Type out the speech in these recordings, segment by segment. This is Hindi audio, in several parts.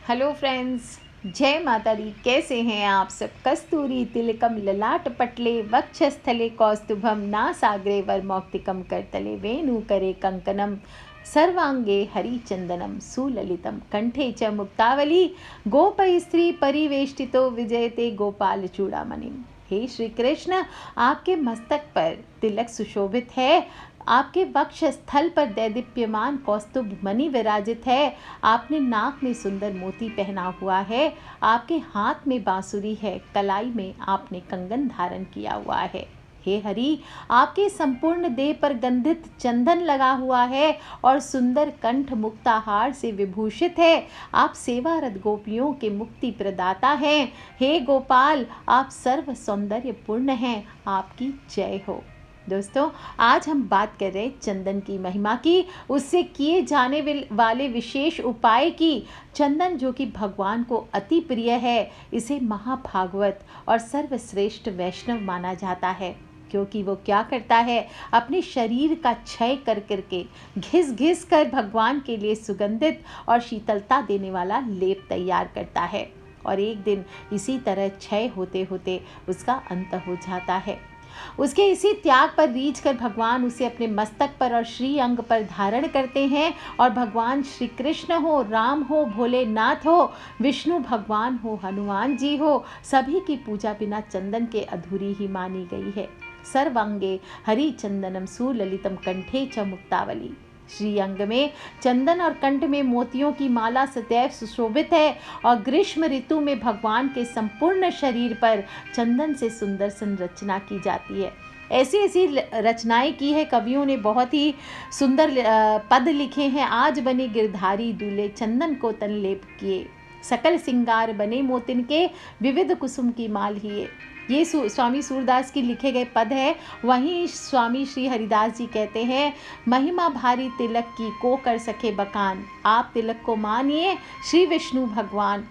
हेलो फ्रेंड्स, जय माता दी। कैसे हैं आप सब। कस्तूरी तिलकम ललाट पटले वक्षस्थले कौस्तुभम नासाग्रे वरमौक्तिकम करतले वेणुकरे कंकणम सर्वांगे हरिचंदनम सुललितम कंठे च मुक्तावली गोपस्त्री परिवेष्टितो विजयते गोपाल चूड़ामणिम। हे श्री कृष्ण, आपके मस्तक पर तिलक सुशोभित है, आपके वक्ष स्थल पर दैदीप्यमान कौस्तुभ मणि विराजित है, आपने नाक में सुंदर मोती पहना हुआ है, आपके हाथ में बांसुरी है, कलाई में आपने कंगन धारण किया हुआ है। हे हरि, आपके संपूर्ण देह पर गंधित चंदन लगा हुआ है और सुंदर कंठ मुक्ताहार से विभूषित है। आप सेवारत गोपियों के मुक्ति प्रदाता हैं। हे गोपाल, आप सर्व सौंदर्य पूर्ण हैं। आपकी जय हो। दोस्तों, आज हम बात कर रहे हैं चंदन की महिमा की, उससे किए जाने वाले विशेष उपाय की। चंदन जो कि भगवान को अति प्रिय है, इसे महाभागवत और सर्वश्रेष्ठ वैष्णव माना जाता है, क्योंकि वो क्या करता है, अपने शरीर का क्षय कर करके घिस घिस कर भगवान के लिए सुगंधित और शीतलता देने वाला लेप तैयार करता है। और एक दिन इसी तरह क्षय होते होते उसका अंत हो जाता है। उसके इसी त्याग पर रीझ कर भगवान उसे अपने मस्तक पर और श्री अंग पर धारण करते हैं। और भगवान श्री कृष्ण हो, राम हो, भोलेनाथ हो, विष्णु भगवान हो, हनुमान जी हो, सभी की पूजा बिना चंदन के अधूरी ही मानी गई है। सर्वांगे हरि चंदनम सुललितम कंठे च मुक्तावली। श्री अंग में चंदन और कंठ में मोतियों की माला सदैव सुशोभित है और ग्रीष्म ऋतु में भगवान के संपूर्ण शरीर पर चंदन से सुंदर संरचना की जाती है। ऐसी ऐसी रचनाएं की है कवियों ने, बहुत ही सुंदर पद लिखे हैं। आज बने गिरधारी दूल्हे चंदन को तन लेप किए, सकल सिंगार बने मोतिन के विविध कुसुम की माल हिए। ये स्वामी सूरदास की लिखे गए पद है। वहीं स्वामी श्री हरिदास जी कहते हैं, महिमा भारी तिलक की को कर सके बखान, आप तिलक को मानिए श्री विष्णु भगवान।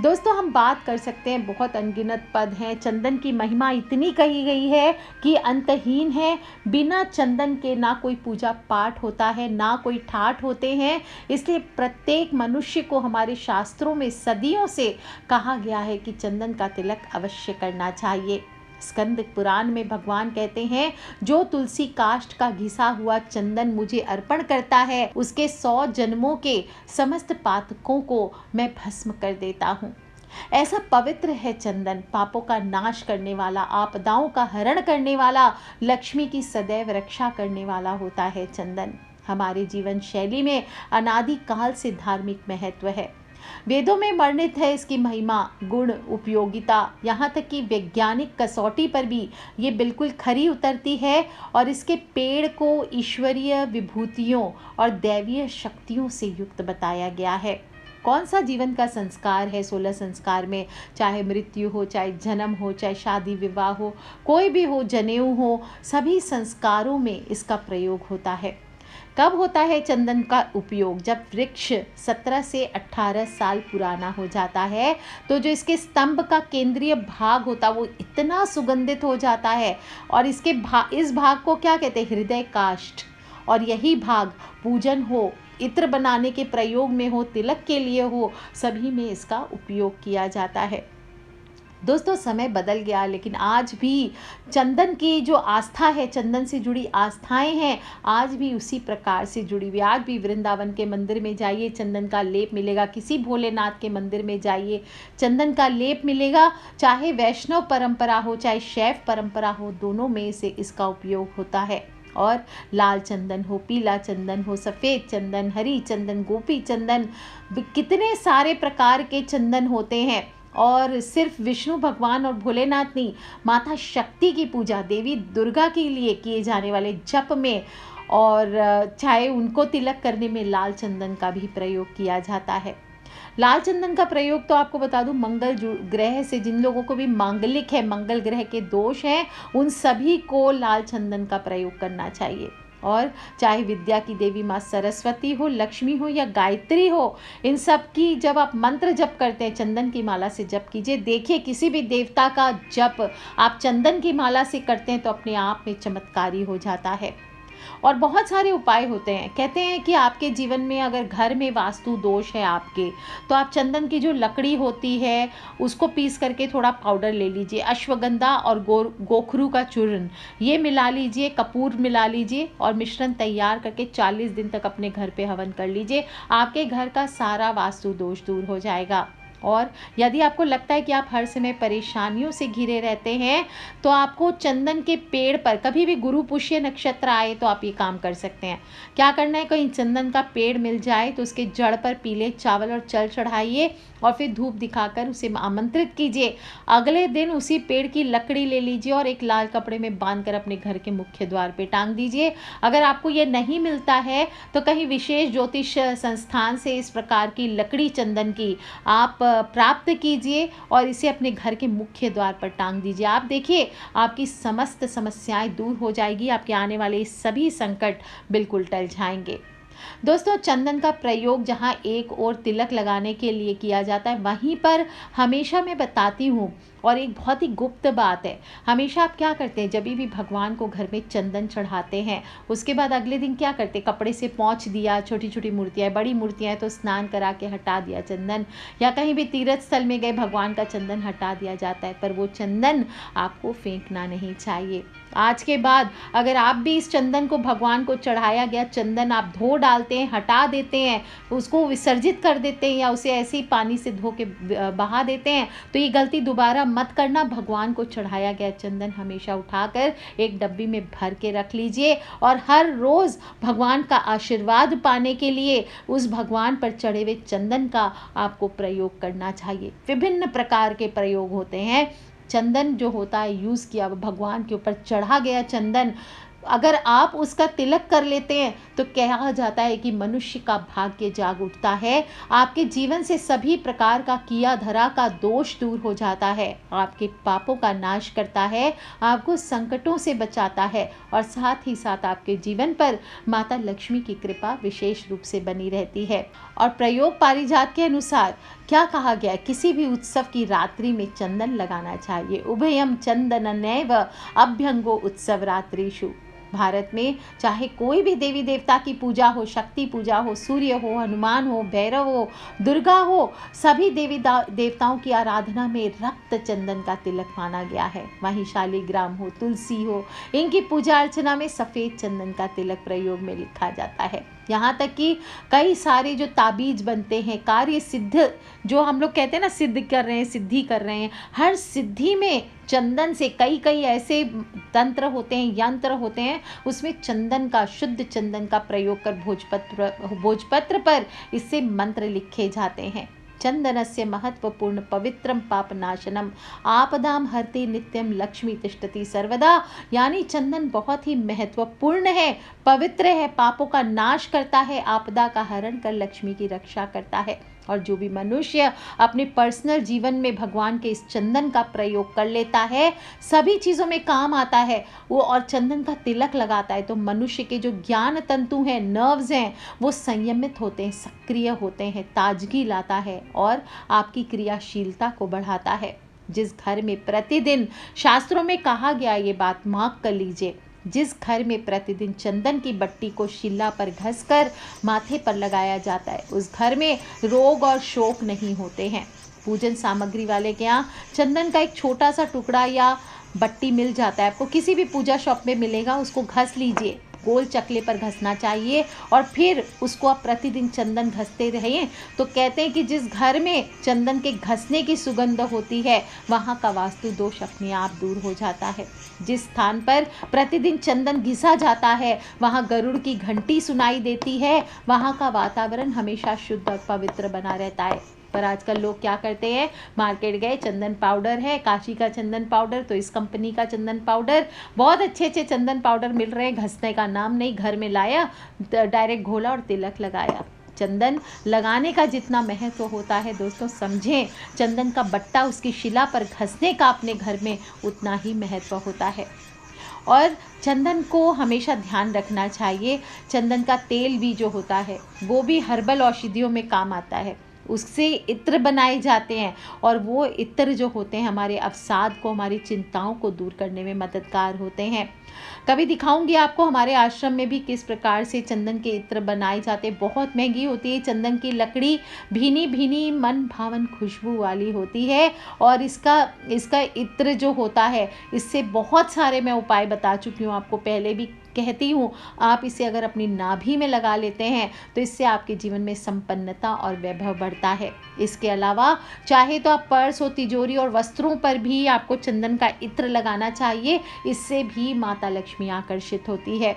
दोस्तों, हम बात कर सकते हैं, बहुत अनगिनत पद हैं। चंदन की महिमा इतनी कही गई है कि अंतहीन है। बिना चंदन के ना कोई पूजा पाठ होता है, ना कोई ठाठ होते हैं। इसलिए प्रत्येक मनुष्य को हमारे शास्त्रों में सदियों से कहा गया है कि चंदन का तिलक अवश्य करना चाहिए। स्कंद पुराण में भगवान कहते हैं, जो तुलसी काष्ठ का घिसा हुआ चंदन मुझे अर्पण करता है, उसके 100 जन्मों के समस्त पातकों को मैं भस्म कर देता हूँ। ऐसा पवित्र है चंदन, पापों का नाश करने वाला, आपदाओं का हरण करने वाला, लक्ष्मी की सदैव रक्षा करने वाला होता है चंदन। हमारे जीवन शैली में अनादि काल से धार्मिक महत्व है। वेदों में वर्णित है इसकी महिमा, गुण, उपयोगिता, यहाँ तक कि वैज्ञानिक कसौटी पर भी ये बिल्कुल खरी उतरती है। और इसके पेड़ को ईश्वरीय विभूतियों और दैवीय शक्तियों से युक्त बताया गया है। कौन सा जीवन का संस्कार है, 16 संस्कार में, चाहे मृत्यु हो, चाहे जन्म हो, चाहे शादी विवाह हो, कोई भी हो, जनेऊ हो, सभी संस्कारों में इसका प्रयोग होता है। कब होता है चंदन का उपयोग? जब वृक्ष 17 से 18 साल पुराना हो जाता है, तो जो इसके स्तंभ का केंद्रीय भाग होता है वो इतना सुगंधित हो जाता है। और इस भाग को क्या कहते हैं? हृदय काष्ठ। और यही भाग पूजन हो, इत्र बनाने के प्रयोग में हो, तिलक के लिए हो, सभी में इसका उपयोग किया जाता है। दोस्तों, समय बदल गया, लेकिन आज भी चंदन की जो आस्था है, चंदन से जुड़ी आस्थाएं हैं, आज भी उसी प्रकार से जुड़ी हुई। आज भी वृंदावन के मंदिर में जाइए, चंदन का लेप मिलेगा। किसी भोलेनाथ के मंदिर में जाइए, चंदन का लेप मिलेगा। चाहे वैष्णव परंपरा हो, चाहे शैव परंपरा हो, दोनों में से इसका उपयोग होता है। और लाल चंदन हो, पीला चंदन हो, सफ़ेद चंदन, हरी चंदन, गोपी चंदन, कितने सारे प्रकार के चंदन होते हैं। और सिर्फ विष्णु भगवान और भोलेनाथ नहीं, माता शक्ति की पूजा, देवी दुर्गा के लिए किए जाने वाले जप में और चाहे उनको तिलक करने में लाल चंदन का भी प्रयोग किया जाता है। लाल चंदन का प्रयोग तो आपको बता दूं, मंगल ग्रह से जिन लोगों को भी मांगलिक है, मंगल ग्रह के दोष हैं, उन सभी को लाल चंदन का प्रयोग करना चाहिए। और चाहे विद्या की देवी माँ सरस्वती हो, लक्ष्मी हो या गायत्री हो, इन सब की जब आप मंत्र जप करते हैं, चंदन की माला से जप कीजिए। देखिए, किसी भी देवता का जप आप चंदन की माला से करते हैं तो अपने आप में चमत्कारी हो जाता है। और बहुत सारे उपाय होते हैं। कहते हैं कि आपके जीवन में अगर घर में वास्तु दोष है आपके, तो आप चंदन की जो लकड़ी होती है उसको पीस करके थोड़ा पाउडर ले लीजिए, अश्वगंधा और गोखरू का चूर्ण ये मिला लीजिए, कपूर मिला लीजिए और मिश्रण तैयार करके 40 दिन तक अपने घर पे हवन कर लीजिए। आपके घर का सारा वास्तु दोष दूर हो जाएगा। और यदि आपको लगता है कि आप हर समय परेशानियों से घिरे रहते हैं, तो आपको चंदन के पेड़ पर कभी भी गुरु पुष्य नक्षत्र आए तो आप ये काम कर सकते हैं। क्या करना है, कहीं चंदन का पेड़ मिल जाए तो उसके जड़ पर पीले चावल और जल चढ़ाइए और फिर धूप दिखाकर उसे आमंत्रित कीजिए। अगले दिन उसी पेड़ की लकड़ी ले लीजिए और एक लाल कपड़े में बांधकर अपने घर के मुख्य द्वार पे टांग दीजिए। अगर आपको ये नहीं मिलता है तो कहीं विशेष ज्योतिष संस्थान से इस प्रकार की लकड़ी चंदन की आप प्राप्त कीजिए और इसे अपने घर के मुख्य द्वार पर टांग दीजिए। आप देखिए आपकी समस्त समस्याएं दूर हो जाएगी, आपके आने वाले सभी संकट बिल्कुल टल जाएंगे। दोस्तों, चंदन का प्रयोग जहाँ एक और तिलक लगाने के लिए किया जाता है, वहीं पर हमेशा मैं बताती हूँ, और एक बहुत ही गुप्त बात है, हमेशा आप क्या करते हैं, जब भी भगवान को घर में चंदन चढ़ाते हैं उसके बाद अगले दिन क्या करते हैं, कपड़े से पोंछ दिया, छोटी छोटी मूर्तियाँ, बड़ी मूर्तियाँ हैं तो स्नान करा के हटा दिया चंदन, या कहीं भी तीर्थ स्थल में गए भगवान का चंदन हटा दिया जाता है, पर वो चंदन आपको फेंकना नहीं चाहिए। आज के बाद अगर आप भी इस चंदन को, भगवान को चढ़ाया गया चंदन आप धो डालते हैं, हटा देते हैं, उसको विसर्जित कर देते हैं या उसे ऐसे ही पानी से धो के बहा देते हैं, तो ये गलती दोबारा मत करना। भगवान को चढ़ाया गया चंदन हमेशा उठाकर एक डब्बी में भर के रख लीजिए और हर रोज़ भगवान का आशीर्वाद पाने के लिए उस भगवान पर चढ़े हुए चंदन का आपको प्रयोग करना चाहिए। विभिन्न प्रकार के प्रयोग होते हैं। चंदन जो होता है यूज़ किया भगवान के ऊपर चढ़ा गया चंदन, अगर आप उसका तिलक कर लेते हैं तो कहा जाता है कि मनुष्य का भाग्य जाग उठता है, आपके जीवन से सभी प्रकार का किया धरा का दोष दूर हो जाता है, आपके पापों का नाश करता है, आपको संकटों से बचाता है और साथ ही साथ आपके जीवन पर माता लक्ष्मी की कृपा विशेष रूप से बनी रहती है। और प्रयोग पारिजात के अनुसार क्या कहा गया है, किसी भी उत्सव की रात्रि में चंदन लगाना चाहिए। उभयम चंदननैव अभ्यंगो उत्सव रात्रिषु। भारत में चाहे कोई भी देवी देवता की पूजा हो, शक्ति पूजा हो, सूर्य हो, हनुमान हो, भैरव हो, दुर्गा हो, सभी देवी देवताओं की आराधना में रक्त चंदन का तिलक माना गया है। वहीं शालिग्राम हो, तुलसी हो, इनकी पूजा अर्चना में सफ़ेद चंदन का तिलक प्रयोग में लिखा जाता है। यहाँ तक कि कई सारे जो ताबीज बनते हैं, कार्य सिद्ध जो हम लोग कहते हैं ना, सिद्ध कर रहे हैं, सिद्धि कर रहे हैं, हर सिद्धि में चंदन से कई ऐसे तंत्र होते हैं, यंत्र होते हैं, उसमें चंदन का, शुद्ध चंदन का प्रयोग कर भोजपत्र पर इससे मंत्र लिखे जाते हैं। चंदनस्य महत्वपूर्ण पवित्रम पापनाशनम आपदाम हरते नित्यम लक्ष्मी तिष्ठति सर्वदा। यानी चंदन बहुत ही महत्वपूर्ण है, पवित्र है, पापों का नाश करता है, आपदा का हरण कर लक्ष्मी की रक्षा करता है। और जो भी मनुष्य अपने पर्सनल जीवन में भगवान के इस चंदन का प्रयोग कर लेता है, सभी चीज़ों में काम आता है वो, और चंदन का तिलक लगाता है, तो मनुष्य के जो ज्ञान तंतु हैं, नर्व्स हैं, वो संयमित होते हैं, सक्रिय होते हैं, ताजगी लाता है और आपकी क्रियाशीलता को बढ़ाता है। जिस घर में प्रतिदिन, शास्त्रों में कहा गया ये बात मार्क कर लीजिए, जिस घर में प्रतिदिन चंदन की बट्टी को शिला पर घसकर माथे पर लगाया जाता है, उस घर में रोग और शोक नहीं होते हैं। पूजन सामग्री वाले के यहाँ चंदन का एक छोटा सा टुकड़ा या बट्टी मिल जाता है, आपको किसी भी पूजा शॉप में मिलेगा, उसको घस लीजिए, गोल चकले पर घसना चाहिए और फिर उसको आप प्रतिदिन चंदन घसते रहिए। तो कहते हैं कि जिस घर में चंदन के घसने की सुगंध होती है, वहाँ का वास्तु दोष अपने आप दूर हो जाता है। जिस स्थान पर प्रतिदिन चंदन घिसा जाता है, वहाँ गरुड़ की घंटी सुनाई देती है, वहाँ का वातावरण हमेशा शुद्ध और पवित्र बना रहता है। पर आजकल लोग क्या करते हैं, मार्केट गए, चंदन पाउडर है, काशी का चंदन पाउडर, तो इस कंपनी का चंदन पाउडर, बहुत अच्छे चंदन पाउडर मिल रहे हैं, घसने का नाम नहीं, घर में लाया, डायरेक्ट घोला और तिलक लगाया। चंदन लगाने का जितना महत्व होता है दोस्तों, समझें, चंदन का बट्टा उसकी शिला पर घसने का अपने घर में उतना ही महत्व होता है। और चंदन को हमेशा ध्यान रखना चाहिए, चंदन का तेल भी जो होता है वो भी हर्बल औषधियों में काम आता है। उससे इत्र बनाए जाते हैं और वो इत्र जो होते हैं हमारे अवसाद को, हमारी चिंताओं को दूर करने में मददगार होते हैं। कभी दिखाऊंगी आपको हमारे आश्रम में भी किस प्रकार से चंदन के इत्र बनाए जाते हैं। बहुत महंगी होती है चंदन की लकड़ी, भीनी भीनी मन भावन खुशबू वाली होती है और इसका इत्र जो होता है, इससे बहुत सारे मैं उपाय बता चुकी हूँ आपको, पहले भी कहती हूँ। आप इसे अगर अपनी नाभि में लगा लेते हैं तो इससे आपके जीवन में संपन्नता और वैभव बढ़ता है। इसके अलावा चाहे तो आप पर्स और तिजोरी और वस्त्रों पर भी आपको चंदन का इत्र लगाना चाहिए, इससे भी माता लक्ष्मी आकर्षित होती है।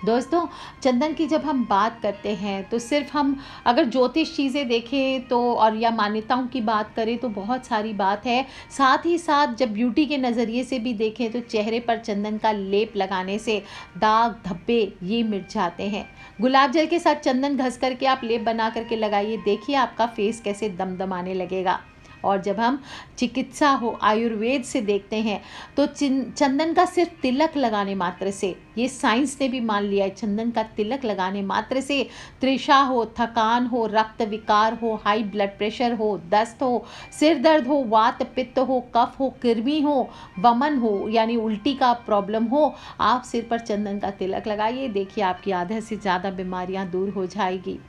दोस्तों, चंदन की जब हम बात करते हैं तो सिर्फ हम अगर ज्योतिष चीज़ें देखें तो और या मान्यताओं की बात करें तो बहुत सारी बात है। साथ ही साथ जब ब्यूटी के नज़रिए से भी देखें तो चेहरे पर चंदन का लेप लगाने से दाग धब्बे ये मिट जाते हैं। गुलाब जल के साथ चंदन घस करके आप लेप बना करके लगाइए, देखिए आपका फेस कैसे दमदमाने लगेगा। और जब हम चिकित्सा हो आयुर्वेद से देखते हैं तो चंदन का सिर्फ तिलक लगाने मात्र से, ये साइंस ने भी मान लिया है, चंदन का तिलक लगाने मात्र से तृषा हो, थकान हो, रक्त विकार हो, हाई ब्लड प्रेशर हो, दस्त हो, सिर दर्द हो, वात पित्त हो, कफ हो, कृमि हो, वमन हो यानी उल्टी का प्रॉब्लम हो, आप सिर पर चंदन का तिलक लगाइए, देखिए आपकी आधे से ज़्यादा बीमारियां दूर हो जाएगी।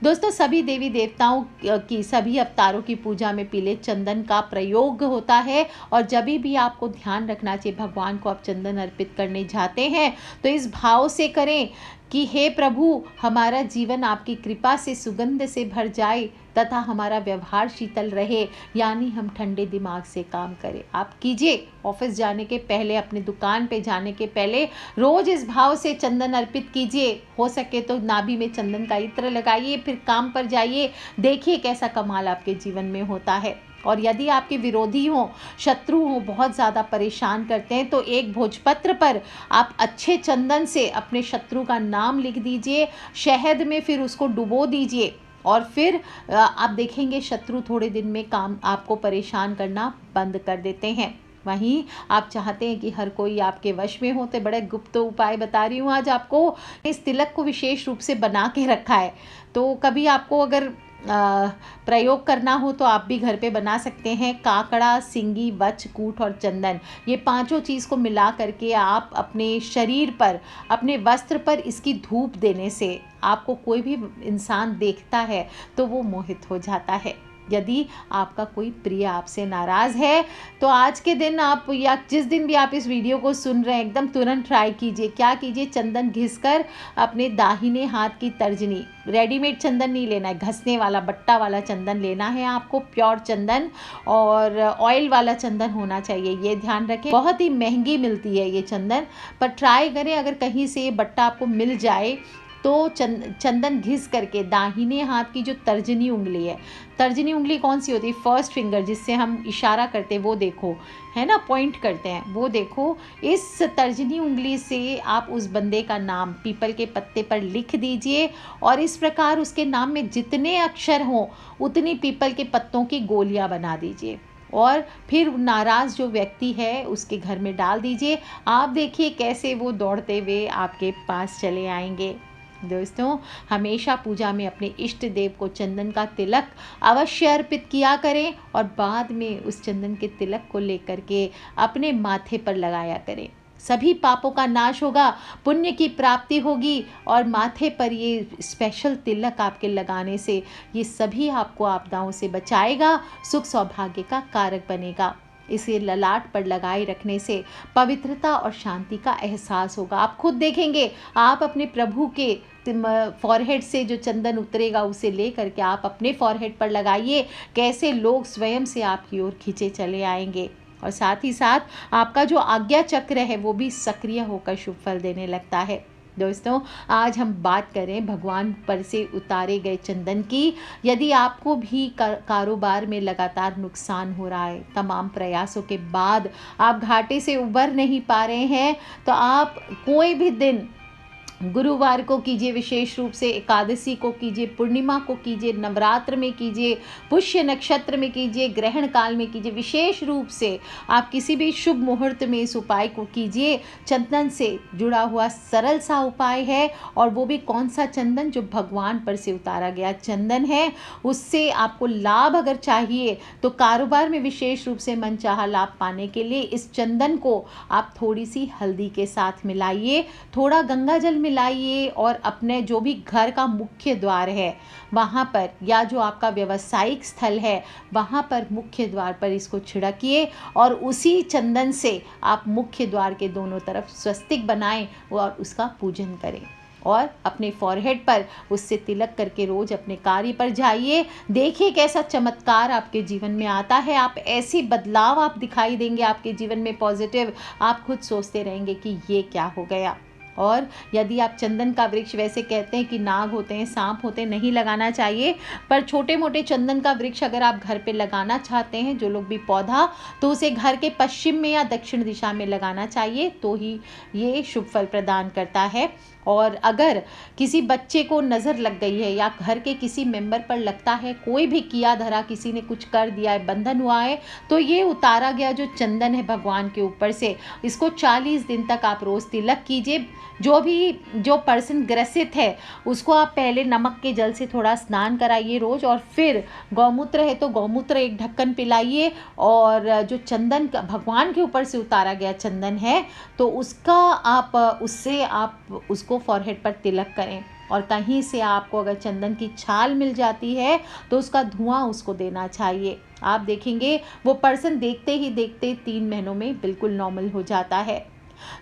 दोस्तों, सभी देवी देवताओं की सभी अवतारों की पूजा में पीले चंदन का प्रयोग होता है और जब भी आपको ध्यान रखना चाहिए, भगवान को आप चंदन अर्पित करने जाते हैं तो इस भाव से करें कि हे प्रभु, हमारा जीवन आपकी कृपा से सुगंध से भर जाए तथा हमारा व्यवहार शीतल रहे, यानी हम ठंडे दिमाग से काम करें। आप कीजिए, ऑफिस जाने के पहले, अपनी दुकान पे जाने के पहले रोज इस भाव से चंदन अर्पित कीजिए। हो सके तो नाभि में चंदन का इत्र लगाइए, फिर काम पर जाइए, देखिए कैसा कमाल आपके जीवन में होता है। और यदि आपके विरोधी हो, शत्रु हो, बहुत ज़्यादा परेशान करते हैं तो एक भोजपत्र पर आप अच्छे चंदन से अपने शत्रु का नाम लिख दीजिए, शहद में फिर उसको डुबो दीजिए और फिर आप देखेंगे शत्रु थोड़े दिन में काम आपको परेशान करना बंद कर देते हैं। वहीं आप चाहते हैं कि हर कोई आपके वश में हो तो बड़े गुप्त उपाय बता रही हूँ आज आपको। इस तिलक को विशेष रूप से बना के रखा है, तो कभी आपको अगर प्रयोग करना हो तो आप भी घर पे बना सकते हैं। काकड़ा, सिंगी, वच, कूट और चंदन, ये पांचों चीज़ को मिला करके आप अपने शरीर पर, अपने वस्त्र पर इसकी धूप देने से आपको कोई भी इंसान देखता है तो वो मोहित हो जाता है। यदि आपका कोई प्रिय आपसे नाराज़ है तो आज के दिन आप या जिस दिन भी आप इस वीडियो को सुन रहे हैं एकदम तुरंत ट्राई कीजिए। क्या कीजिए, चंदन घिसकर अपने दाहिने हाथ की तर्जनी, रेडीमेड चंदन नहीं लेना है, घसने वाला बट्टा वाला चंदन लेना है आपको, प्योर चंदन, और ऑयल वाला चंदन होना चाहिए, ये ध्यान रखें। बहुत ही महंगी मिलती है ये चंदन, पर ट्राई करें अगर कहीं से ये बट्टा आपको मिल जाए तो चंदन घिस करके दाहिने हाथ की जो तर्जनी उंगली है, तर्जनी उंगली कौन सी होती है, फर्स्ट फिंगर जिससे हम इशारा करते हैं वो देखो, है ना, पॉइंट करते हैं वो देखो, इस तर्जनी उंगली से आप उस बंदे का नाम पीपल के पत्ते पर लिख दीजिए और इस प्रकार उसके नाम में जितने अक्षर हों उतनी पीपल के पत्तों की गोलियां बना दीजिए और फिर नाराज़ जो व्यक्ति है उसके घर में डाल दीजिए। आप देखिए कैसे वो दौड़ते हुए आपके पास चले आएंगे। दोस्तों, हमेशा पूजा में अपने इष्ट देव को चंदन का तिलक अवश्य अर्पित किया करें और बाद में उस चंदन के तिलक को लेकर के अपने माथे पर लगाया करें। सभी पापों का नाश होगा, पुण्य की प्राप्ति होगी और माथे पर ये स्पेशल तिलक आपके लगाने से ये सभी आपको आपदाओं से बचाएगा, सुख सौभाग्य का कारक बनेगा। इसे ललाट पर लगाए रखने से पवित्रता और शांति का एहसास होगा। आप खुद देखेंगे, आप अपने प्रभु के फॉरहेड से जो चंदन उतरेगा उसे ले करके आप अपने फॉरहेड पर लगाइए, कैसे लोग स्वयं से आपकी ओर खींचे चले आएंगे और साथ ही साथ आपका जो आज्ञा चक्र है वो भी सक्रिय होकर शुभ फल देने लगता है। दोस्तों, आज हम बात करें भगवान पर से उतारे गए चंदन की। यदि आपको भी कारोबार में लगातार नुकसान हो रहा है, तमाम प्रयासों के बाद आप घाटे से उबर नहीं पा रहे हैं, तो आप कोई भी दिन गुरुवार को कीजिए, विशेष रूप से एकादशी को कीजिए, पूर्णिमा को कीजिए, नवरात्र में कीजिए, पुष्य नक्षत्र में कीजिए, ग्रहण काल में कीजिए। विशेष रूप से आप किसी भी शुभ मुहूर्त में इस उपाय को कीजिए। चंदन से जुड़ा हुआ सरल सा उपाय है, और वो भी कौन सा चंदन, जो भगवान पर से उतारा गया चंदन है। उससे आपको लाभ अगर चाहिए तो कारोबार में विशेष रूप से मनचाहा लाभ पाने के लिए इस चंदन को आप थोड़ी सी हल्दी के साथ मिलाइए, थोड़ा गंगा जल मिलाइए, और अपने जो भी घर का मुख्य द्वार है वहाँ पर, या जो आपका व्यवसायिक स्थल है वहाँ पर मुख्य द्वार पर इसको छिड़किए, और उसी चंदन से आप मुख्य द्वार के दोनों तरफ स्वस्तिक बनाएं और उसका पूजन करें, और अपने फॉरहेड पर उससे तिलक करके रोज अपने कार्य पर जाइए। देखिए कैसा चमत्कार आपके जीवन में आता है। आप ऐसी बदलाव आप दिखाई देंगे आपके जीवन में पॉजिटिव, आप खुद सोचते रहेंगे कि ये क्या हो गया। और यदि आप चंदन का वृक्ष, वैसे कहते हैं कि नाग होते हैं, सांप होते हैं, नहीं लगाना चाहिए, पर छोटे मोटे चंदन का वृक्ष अगर आप घर पे लगाना चाहते हैं, जो लोग भी पौधा, तो उसे घर के पश्चिम में या दक्षिण दिशा में लगाना चाहिए, तो ही ये शुभ फल प्रदान करता है। और अगर किसी बच्चे को नज़र लग गई है या घर के किसी मेंबर पर लगता है, कोई भी किया धरा किसी ने कुछ कर दिया है, बंधन हुआ है, तो ये उतारा गया जो चंदन है भगवान के ऊपर से, इसको 40 दिन तक आप रोज़ तिलक कीजिए। जो पर्सन ग्रसित है उसको आप पहले नमक के जल से थोड़ा स्नान कराइए रोज़, और फिर गौमूत्र है तो गौमूत्र एक ढक्कन पिलाइए, और जो चंदन भगवान के ऊपर से उतारा गया चंदन है तो उससे आप उसको फॉरहेड पर तिलक करें। और कहीं से आपको अगर चंदन की छाल मिल जाती है तो उसका धुआं उसको देना चाहिए। आप देखेंगे वो पर्सन देखते ही देखते 3 महीनों में बिल्कुल नॉर्मल हो जाता है।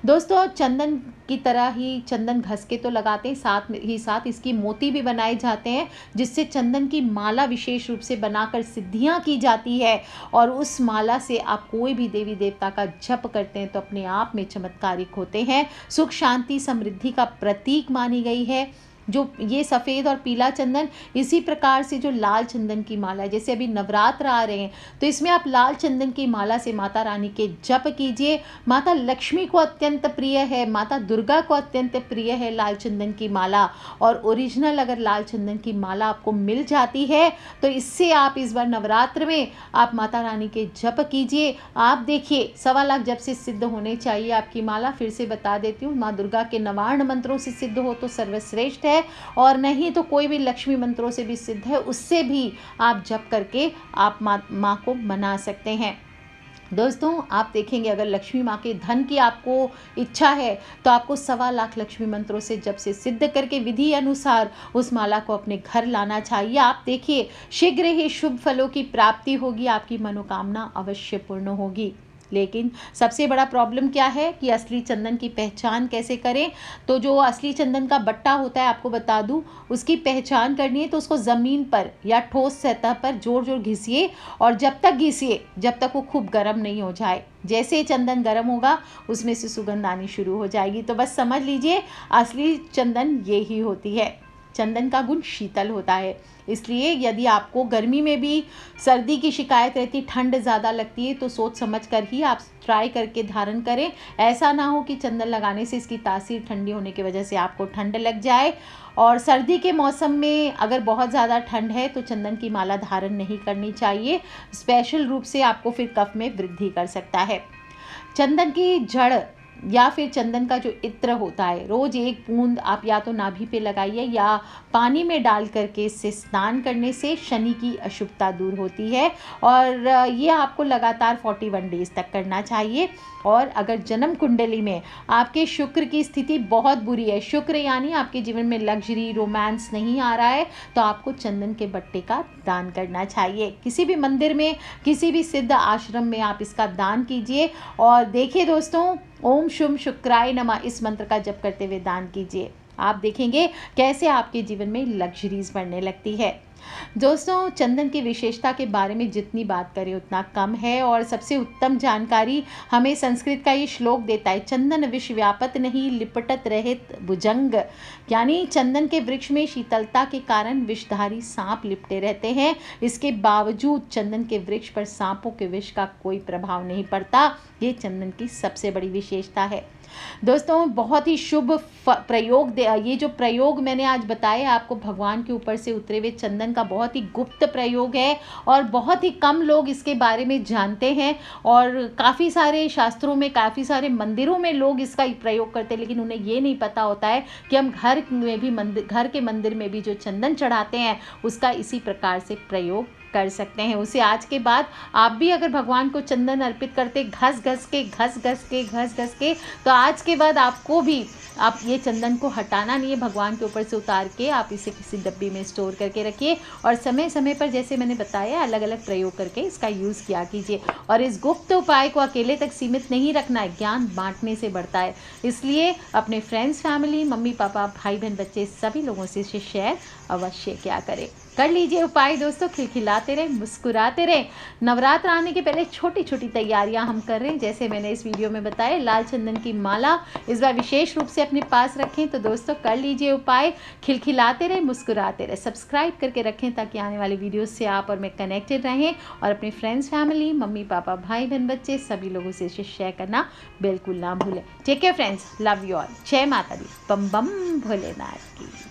दोस्तों, चंदन की तरह ही चंदन घस के तो लगाते हैं, साथ में ही साथ इसकी मोती भी बनाए जाते हैं, जिससे चंदन की माला विशेष रूप से बनाकर सिद्धियां की जाती है। और उस माला से आप कोई भी देवी देवता का जप करते हैं तो अपने आप में चमत्कारिक होते हैं। सुख शांति समृद्धि का प्रतीक मानी गई है जो ये सफ़ेद और पीला चंदन। इसी प्रकार से जो लाल चंदन की माला है, जैसे अभी नवरात्र आ रहे हैं तो इसमें आप लाल चंदन की माला से माता रानी के जप कीजिए। माता लक्ष्मी को अत्यंत प्रिय है, माता दुर्गा को अत्यंत प्रिय है लाल चंदन की माला। और ओरिजिनल अगर लाल चंदन की माला आपको मिल जाती है तो इससे आप इस बार नवरात्र में आप माता रानी के जप कीजिए। आप देखिए 1.25 लाख जप से सिद्ध होने चाहिए आपकी माला। फिर से बता देती हूँ, माँ दुर्गा के 99 मंत्रों से सिद्ध हो तो सर्वश्रेष्ठ है, और नहीं तो कोई भी लक्ष्मी मंत्रों से भी सिद्ध है, उससे भी आप जप करके आप माँ को मना सकते हैं। दोस्तों, आप देखेंगे अगर लक्ष्मी माँ के धन की आपको इच्छा है तो आपको 1.25 लाख लक्ष्मी मंत्रों से जब से सिद्ध करके विधि अनुसार उस माला को अपने घर लाना चाहिए। आप देखिए शीघ्र ही शुभ फलों की प्राप्ति होगी, आपकी मनोकामना अवश्य पूर्ण होगी। लेकिन सबसे बड़ा प्रॉब्लम क्या है कि असली चंदन की पहचान कैसे करें। तो जो असली चंदन का बट्टा होता है, आपको बता दूं, उसकी पहचान करनी है तो उसको ज़मीन पर या ठोस सतह पर जोर जोर घिसिए, और जब तक घिसिए जब तक वो खूब गर्म नहीं हो जाए। जैसे चंदन गर्म होगा उसमें से सुगंध आनी शुरू हो जाएगी। तो बस समझ लीजिए असली चंदन ये ही होती है। चंदन का गुण शीतल होता है, इसलिए यदि आपको गर्मी में भी सर्दी की शिकायत रहती, ठंड ज़्यादा लगती है, तो सोच समझ कर ही आप ट्राई करके धारण करें। ऐसा ना हो कि चंदन लगाने से इसकी तासीर ठंडी होने की वजह से आपको ठंड लग जाए। और सर्दी के मौसम में अगर बहुत ज़्यादा ठंड है तो चंदन की माला धारण नहीं करनी चाहिए, स्पेशल रूप से आपको फिर कफ में वृद्धि कर सकता है। चंदन की जड़ या फिर चंदन का जो इत्र होता है, रोज़ 1 बूंद आप या तो नाभि पे लगाइए या पानी में डाल करके इससे स्नान करने से शनि की अशुभता दूर होती है। और ये आपको लगातार 41 डेज तक करना चाहिए। और अगर जन्म कुंडली में आपके शुक्र की स्थिति बहुत बुरी है, शुक्र यानी आपके जीवन में लग्जरी रोमांस नहीं आ रहा है, तो आपको चंदन के बट्टे का दान करना चाहिए। किसी भी मंदिर में, किसी भी सिद्ध आश्रम में आप इसका दान कीजिए। और देखिए दोस्तों, ओम शुम शुक्राय नमः इस मंत्र का जप करते हुए दान कीजिए। आप देखेंगे कैसे आपके जीवन में लग्जरीज बढ़ने लगती है। दोस्तों, चंदन की विशेषता के बारे में जितनी बात करें उतना कम है। और सबसे उत्तम जानकारी हमें संस्कृत का ये श्लोक देता है, चंदन विष व्यापत नहीं लिपटत रहित भुजंग। यानी चंदन के वृक्ष में शीतलता के कारण विषधारी सांप लिपटे रहते हैं, इसके बावजूद चंदन के वृक्ष पर सांपों के विष का कोई प्रभाव नहीं पड़ता। ये चंदन की सबसे बड़ी विशेषता है। दोस्तों बहुत ही शुभ प्रयोग ये जो प्रयोग मैंने आज बताया आपको भगवान के ऊपर से उतरे हुए चंदन का बहुत ही गुप्त प्रयोग है और बहुत ही कम लोग इसके बारे में जानते हैं। और काफ़ी सारे शास्त्रों में, काफ़ी सारे मंदिरों में लोग इसका प्रयोग करते हैं, लेकिन उन्हें ये नहीं पता होता है कि हम घर में भी घर के मंदिर में भी जो चंदन चढ़ाते हैं उसका इसी प्रकार से प्रयोग कर सकते हैं। उसे आज के बाद आप भी अगर भगवान को चंदन अर्पित करते घस घस के, तो आज के बाद आपको भी आप ये चंदन को हटाना नहीं है, भगवान के ऊपर से उतार के आप इसे किसी डब्बी में स्टोर करके रखिए और समय समय पर जैसे मैंने बताया अलग अलग प्रयोग करके इसका यूज़ किया कीजिए। और इस गुप्त उपाय को अकेले तक सीमित नहीं रखना है, ज्ञान बांटने से बढ़ता है, इसलिए अपने फ्रेंड्स, फैमिली, मम्मी पापा, भाई बहन, बच्चे सभी लोगों से इसे शेयर अवश्य क्या करें। कर लीजिए उपाय दोस्तों, खिलखिलाते रहें, मुस्कुराते रहें। नवरात्र आने के पहले छोटी छोटी तैयारियां हम कर रहे हैं, जैसे मैंने इस वीडियो में बताया लाल चंदन की माला इस बार विशेष रूप से अपने पास रखें। तो दोस्तों कर लीजिए उपाय, खिलखिलाते रहें, मुस्कुराते रहें, सब्सक्राइब करके रखें ताकि आने वाले वीडियोस से आप और मैं कनेक्टेड रहें। और अपने फ्रेंड्स, फैमिली, मम्मी पापा, भाई बहन, बच्चे सभी लोगों से इसे शेयर करना बिल्कुल ना भूलें। ठीक है फ्रेंड्स, लव यू ऑल। जय माता दी, बम बम भोलेनाथ की।